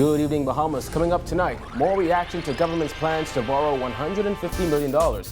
Good evening, Bahamas. Coming up tonight, more reaction to government's plans to borrow $150 million.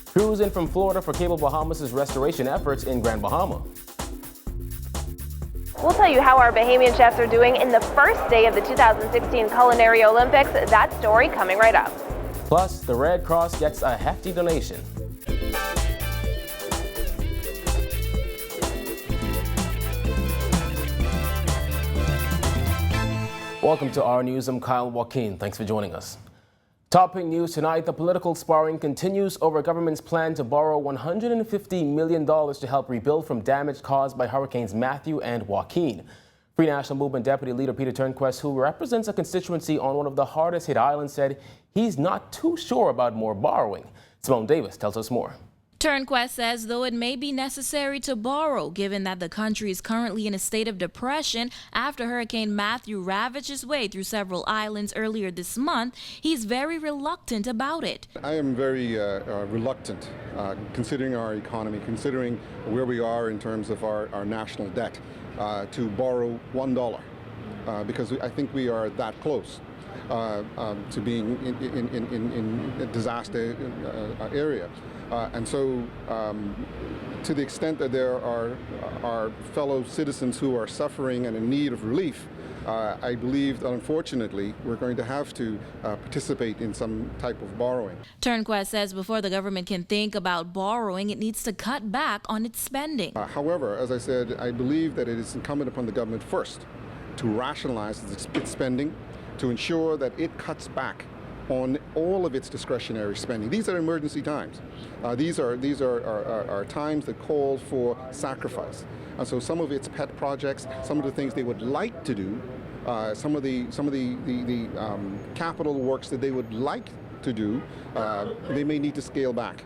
Crews in from Florida for Cable Bahamas' restoration efforts in Grand Bahama. We'll tell you how our Bahamian chefs are doing in the first day of the 2016 Culinary Olympics. That story coming right up. Plus, the Red Cross gets a hefty donation. Welcome to our news. I'm Kyle Joaquin. Thanks for joining us. Topping news tonight, the political sparring continues over government's plan to borrow $150 million to help rebuild from damage caused by Hurricanes Matthew and Joaquin. Free National Movement Deputy Leader Peter Turnquest, who represents a constituency on one of the hardest hit islands, said he's not too sure about more borrowing. Simone Davis tells us more. Turnquest says though it may be necessary to borrow, given that the country is currently in a state of depression after Hurricane Matthew ravaged its way through several islands earlier this month, he's very reluctant about it. I am very reluctant, considering our economy, considering where we are in terms of our national debt, to borrow $1, because I think we are that close to being in a disaster area. And so, to the extent that there are our fellow citizens who are suffering and in need of relief, I believe that unfortunately we're going to have to participate in some type of borrowing. Turnquest says before the government can think about borrowing, it needs to cut back on its spending. However, as I said, I believe that it is incumbent upon the government first to rationalize its spending, to ensure that it cuts back on all of its discretionary spending. These are emergency times. These are times that call for sacrifice. And so some of its pet projects, some of the things they would like to do, some of the capital works that they would like to do, they may need to scale back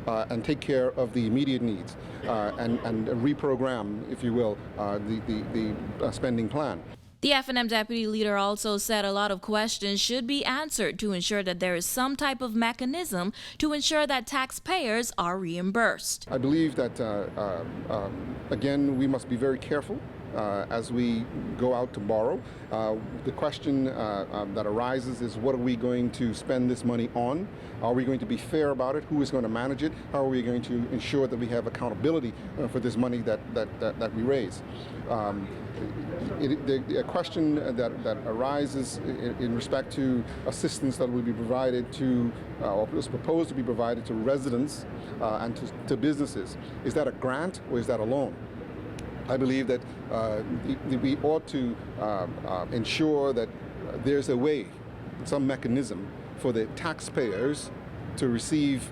and take care of the immediate needs and reprogram, if you will, the spending plan. The FNM Deputy Leader also said a lot of questions should be answered to ensure that there is some type of mechanism to ensure that taxpayers are reimbursed. I believe that, again, we must be very careful as we go out to borrow. The question that arises is, what are we going to spend this money on? Are we going to be fair about it? Who is going to manage it? How are we going to ensure that we have accountability for this money that we raise? The question that arises in respect to assistance that will be provided to, or is proposed to be provided to residents and to businesses, is that a grant or is that a loan? I believe that we ought to ensure that there's a way, some mechanism for the taxpayers to receive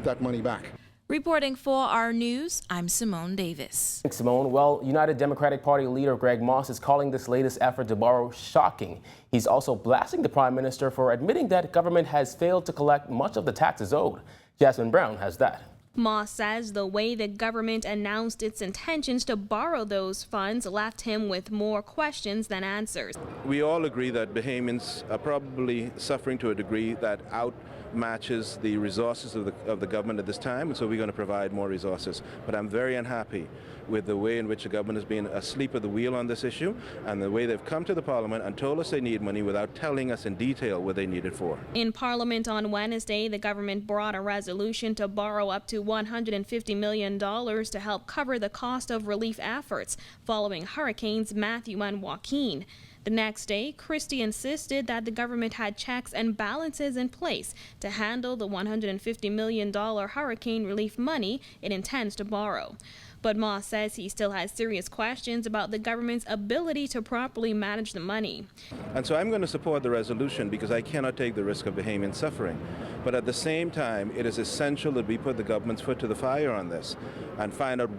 that money back. Reporting for our news, I'm Simone Davis. Thanks, Simone. Well, United Democratic Party leader Greg Moss is calling this latest effort to borrow shocking. He's also blasting the Prime Minister for admitting that government has failed to collect much of the taxes owed. Jasmine Brown has that. Moss says the way the government announced its intentions to borrow those funds left him with more questions than answers. We all agree that Bahamians are probably suffering to a degree that outmatches the resources of the government at this time, and so we're going to provide more resources. But I'm very unhappy with the way in which the government has been asleep at the wheel on this issue, and the way they've come to the Parliament and told us they need money without telling us in detail what they need it for. In Parliament on Wednesday, the government brought a resolution to borrow up to $150 million to help cover the cost of relief efforts following Hurricanes Matthew and Joaquin. The next day, Christie insisted that the government had checks and balances in place to handle the $150 million hurricane relief money it intends to borrow. But Moss says he still has serious questions about the government's ability to properly manage the money. And so I'm going to support the resolution because I cannot take the risk of Bahamian suffering. But at the same time, it is essential that we put the government's foot to the fire on this and find out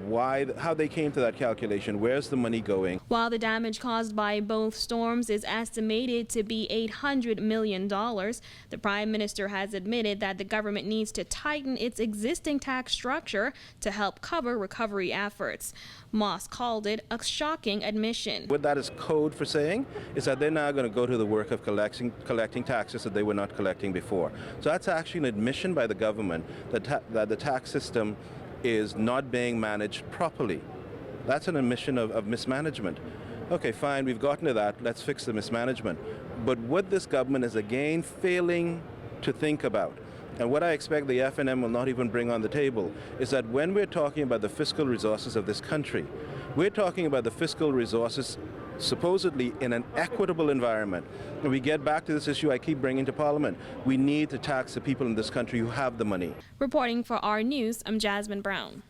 how they came to that calculation. Where's the money going? While the damage caused by both storms is estimated to be $800 million, the Prime Minister has admitted that the government needs to tighten its existing tax structure to help cover recovery efforts. Moss called it a shocking admission. What that is code for saying is that they're now going to go to the work of collecting taxes that they were not collecting before. So that's actually an admission by the government that the tax system is not being managed properly. That's an admission of mismanagement. Okay, fine, we've gotten to that. Let's fix the mismanagement. But what this government is again failing to think about, and what I expect the FNM will not even bring on the table, is that when we're talking about the fiscal resources of this country, we're talking about the fiscal resources supposedly in an equitable environment. And we get back to this issue I keep bringing to Parliament. We need to tax the people in this country who have the money. Reporting for our news, I'm Jasmine Brown.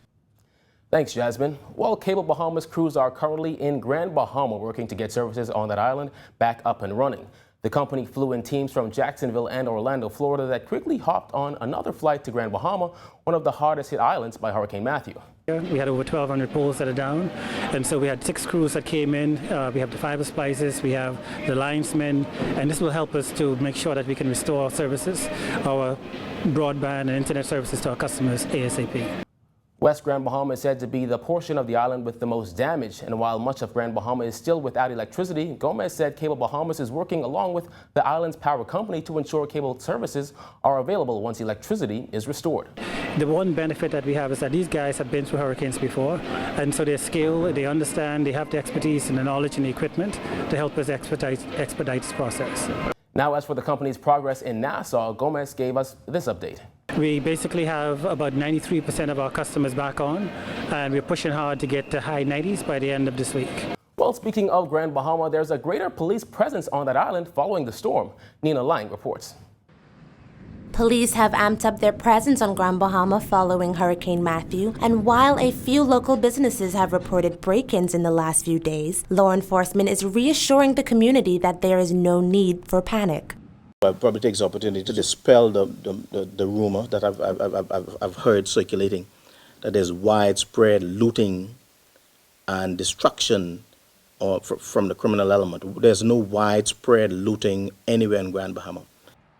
Thanks, Jasmine. Well, Cable Bahamas crews are currently in Grand Bahama working to get services on that island back up and running. The company flew in teams from Jacksonville and Orlando, Florida that quickly hopped on another flight to Grand Bahama, one of the hardest hit islands by Hurricane Matthew. We had over 1,200 poles that are down, and so we had 6 crews that came in. We have the fiber splicers, we have the linesmen, and this will help us to make sure that we can restore our services, our broadband and internet services to our customers ASAP. West Grand Bahama is said to be the portion of the island with the most damage, and while much of Grand Bahama is still without electricity, Gomez said Cable Bahamas is working along with the island's power company to ensure cable services are available once electricity is restored. The one benefit that we have is that these guys have been through hurricanes before, and so they're skilled, they understand, they have the expertise and the knowledge and the equipment to help us expedite this process. Now, as for the company's progress in Nassau, Gomez gave us this update. We basically have about 93% of our customers back on, and we're pushing hard to get to high 90s by the end of this week. Well, speaking of Grand Bahama, there's a greater police presence on that island following the storm. Nina Lang reports. Police have amped up their presence on Grand Bahama following Hurricane Matthew, and while a few local businesses have reported break-ins in the last few days, law enforcement is reassuring the community that there is no need for panic. I probably take this opportunity to dispel the rumor that I've heard circulating that there's widespread looting and destruction from the criminal element. There's no widespread looting anywhere in Grand Bahama.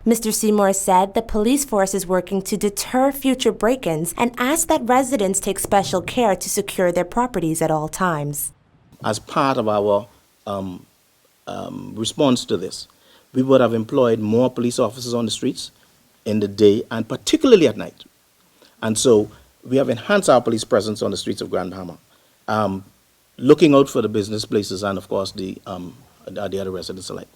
Mr. Seymour said the police force is working to deter future break-ins and asked that residents take special care to secure their properties at all times. As part of our response to this, we would have employed more police officers on the streets in the day and particularly at night. And so we have enhanced our police presence on the streets of Grand Bahama, looking out for the business places and, of course, the other residents alike.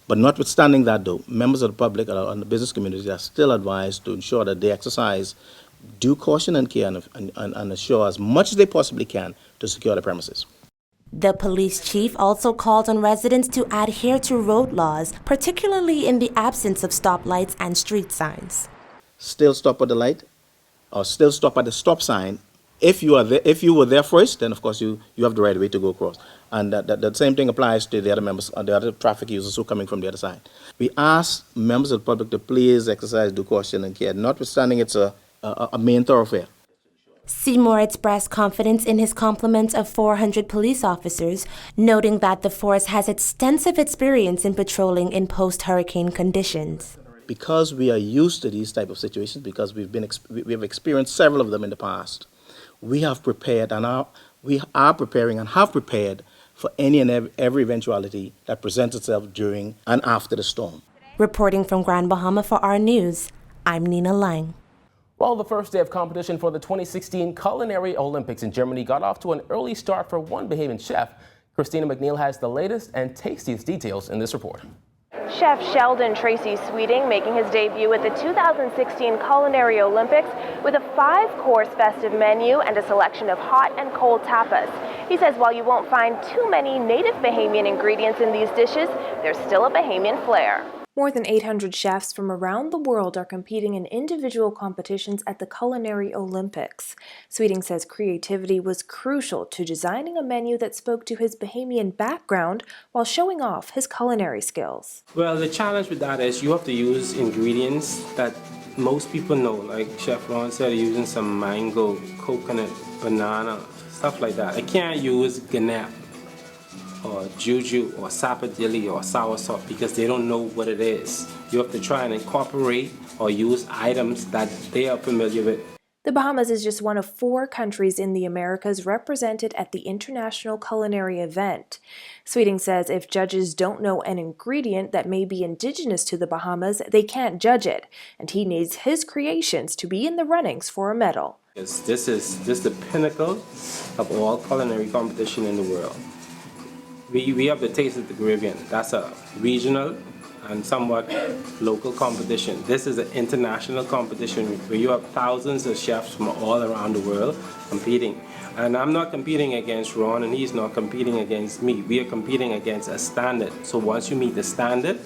But notwithstanding that, though, members of the public and the business community are still advised to ensure that they exercise due caution and care and assure as much as they possibly can to secure the premises. The police chief also called on residents to adhere to road laws, particularly in the absence of stoplights and street signs. Still stop at the light or still stop at the stop sign. If you were there first, then of course you have the right way to go across. And that same thing applies to the other members, the other traffic users who are coming from the other side. We ask members of the public to please exercise due caution and care, notwithstanding it's a main thoroughfare. Seymour expressed confidence in his complement of 400 police officers, noting that the force has extensive experience in patrolling in post-hurricane conditions. Because we are used to these type of situations, because we have experienced several of them in the past, we have prepared and we are preparing and have prepared for any and every eventuality that presents itself during and after the storm. Reporting from Grand Bahama for our news, I'm Nina Lang. Well, the first day of competition for the 2016 Culinary Olympics in Germany got off to an early start for one Bahamian chef. Christina McNeil has the latest and tastiest details in this report. Chef Sheldon Tracy Sweeting making his debut at the 2016 Culinary Olympics with a 5-course festive menu and a selection of hot and cold tapas. He says while you won't find too many native Bahamian ingredients in these dishes, there's still a Bahamian flair. More than 800 chefs from around the world are competing in individual competitions at the Culinary Olympics. Sweeting says creativity was crucial to designing a menu that spoke to his Bahamian background while showing off his culinary skills. Well, the challenge with that is you have to use ingredients that most people know, like Chef Ron said, using some mango, coconut, banana, stuff like that. I can't use ganap or juju or sapodilli or soursop because they don't know what it is. You have to try and incorporate or use items that they are familiar with. The Bahamas is just one of 4 countries in the Americas represented at the international culinary event. Sweeting says if judges don't know an ingredient that may be indigenous to the Bahamas, they can't judge it, and he needs his creations to be in the runnings for a medal. This is the pinnacle of all culinary competition in the world. we have the Taste of the Caribbean. That's a regional and somewhat local competition. This is an international competition where you have thousands of chefs from all around the world competing. And I'm not competing against Ron, and he's not competing against me. We are competing against a standard. So once you meet the standard,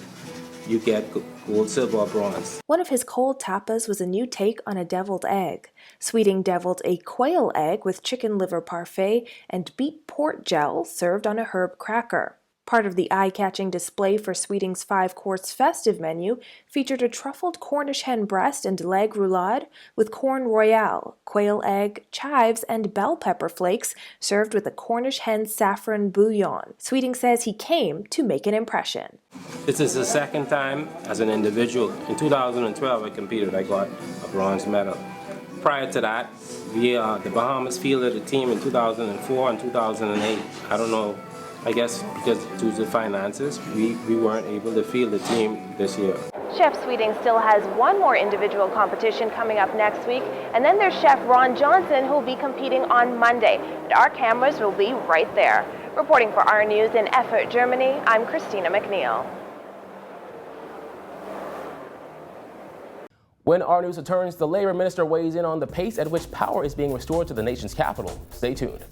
you get gold, silver, or bronze. One of his cold tapas was a new take on a deviled egg. Sweeting deviled a quail egg with chicken liver parfait and beet port gel served on a herb cracker. Part of the eye-catching display for Sweeting's 5-course festive menu featured a truffled Cornish hen breast and leg roulade with corn royale, quail egg, chives, and bell pepper flakes served with a Cornish hen saffron bouillon. Sweeting says he came to make an impression. This is the second time as an individual. In 2012, I competed. I got a bronze medal. Prior to that, the Bahamas fielded a team in 2004 and 2008. I don't know. I guess because due to finances, we weren't able to field the team this year. Chef Sweeting still has one more individual competition coming up next week, and then there's Chef Ron Johnson, who will be competing on Monday. And our cameras will be right there. Reporting for our news in Erfurt, Germany, I'm Christina McNeil. When our news returns, the Labor Minister weighs in on the pace at which power is being restored to the nation's capital. Stay tuned.